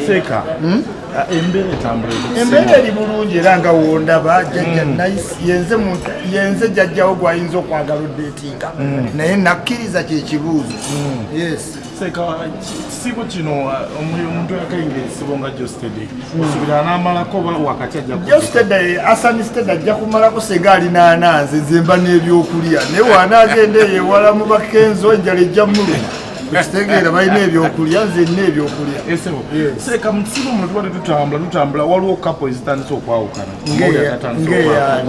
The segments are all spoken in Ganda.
Seka. Embeera eri bulungi era nga wondaba jjajja nice yenze jjajjawo gwayinza okwagala oddeetinga naye nakkiriza kyekibuuzo. Yes. Seka kisibo kino omuntu yakayingira ekisibo nga Jostede osubira n'amalako wakati ajja Jostede Asani Stede ajja kumalako sega alina ananze nze mba n'ebyokulya naye wanaagenda ewala mu bakenzo enjala ejja muluma ekitegeera balina ebyokulya nze nina ebyokulya. Seka mu kisibo muno tubadde tutambula waliwo kapo ezitandise okwawukana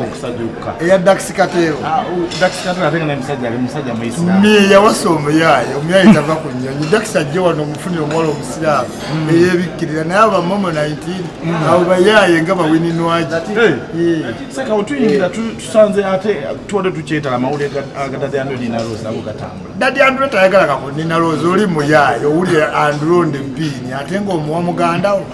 okusajjuka eya Dax Katero ate nga musajja ali musajja muisiraamu yawasa omuyaayi tava ku nnyonyi. Dax ajje wano omufunire omuwala omusiraamu eyebikkirira naye abamomo 19 abo bayaaye nga bawininwaji. Seka otuyingira tusanze ate tubadde tukyetala amawulire aga Daddy Andrew Nina Rose nago gatambula. Daddy Andrew tayagala kako Nina Rose oli muyaaye owulire Andrew Ndempiini ate ng'omuwa mugandawo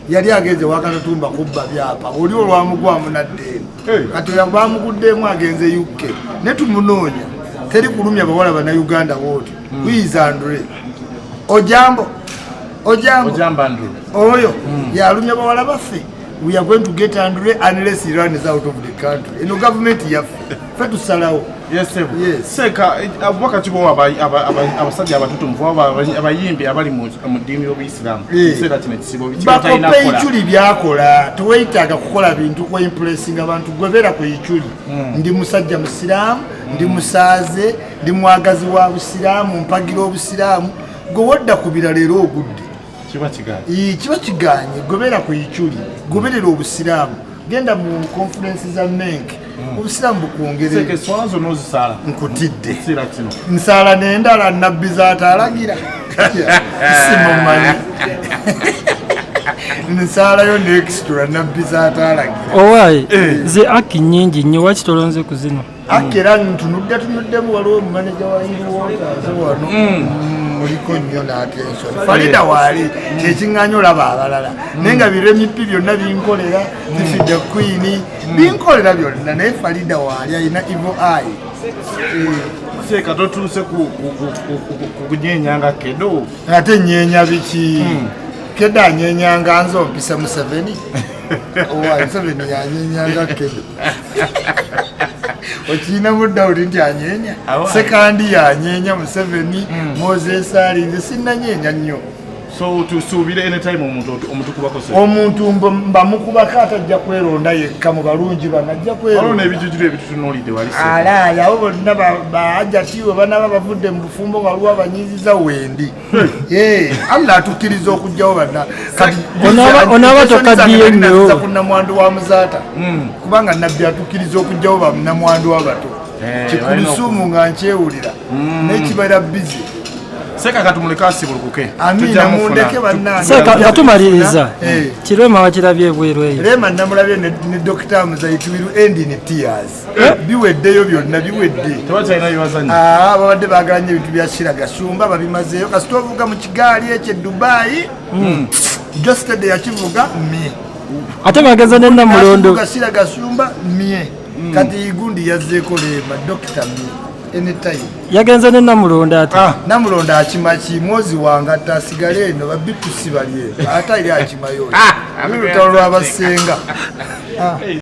yali agenze wakatutumba kubba byapa oli olwamugwamu naddeeno kati bamuguddeemu agenze UK ne tumunoonya teri kulumya bawala bannayuganda wooti wiiza Andre Ojambo oyo yalumya bawala baffe. We are going to get Andre unless he runs out of the country. Eno government yaffe ffe tusalawo. Yes. Seka wakati bo abasajja abatutumvu abayimbi abali mu ddiini y'Obuyisiraamu kiseera kino ekisibo bakopa ichuli byakola tuweyitaaga kukola bintu kwa impressinga abantu gwebera ku ichuli. Ndi musajja musiraamu ndi musaaze ndi mwagazi wa busiraamu mpagira obusiraamu gwe wodda ku biralero ogudde kiba kiganye gobera ku ichuli goberera obusiraamu genda mu conference za Menk obusiraamu bukwongerera swazo nozisala nkutidde nsala n'endala nabbi zaatalagira simumanyi nsalayo n'extra nabbi zaatalagira owaye ze aki nyingi nnyo wakitolonze ku zino akera tunuddemu waliwo omumaneja wa Iliwontaze wano muliko nnyo n'attention. Farida waali kyekiŋŋaanya olaba abalala naye nga biremipi byonna binkolera zifidde Queen binkolera byonna naye Farida waali alina evil eye. Seka totuuse ku kunyenyanga Kedo ate nyeenya biki Kedo anyenyanga nze ompisa Museveni Museveni yanyenyanga Kedo okina mudawudi nti anyenya sekandi yanyenya Museveni Moses Ali nze sinnanyenya nnyo. So tusuubire anytime omutukubako omuntu mbamukubako atajja kweronda yekka mu balungi banajja kweronda ebijujiro ebitutunuulidde wali alaala abo bonna baajatiwe banaba bavudde mu bufumbo waliwo abanyiiziza wendi Allah atukkiriza okujjawo banna onaaba tokaddiye nnyo kunnamwandu wa muzaata kubanga nabbi atukkiriza okujjawo bannamwandu abato kikulisuumu nga nkyewulira n'ekibeera bizi. Seka katumuleka asibulukuke. Amina mundeke bannange. Seka katumaliriza. Kirema wakirabye ebweru eyo. Rema namulabye ne Dr. Muzaiti wiru end in tears. Biweddeyo byonna biwedde. Tewachayina yibazanyi. Babadde bagalanye ebintu bya Shiraga Shumba babimazeeyo kasita ovuga mu kigaali ekye Dubai. Jostede yakivuga mie. Ate bageza ne Namulondo. Shiraga Shumba mie. Kati Igundi yazzeeko Rema Dr. mie. Anytime. Yagenze ne Namulondo ate. Namulondo akimachi mwozi wanga tasigale eno babitusi balye. Ata ili akimayo. Lutalo lwabasenga.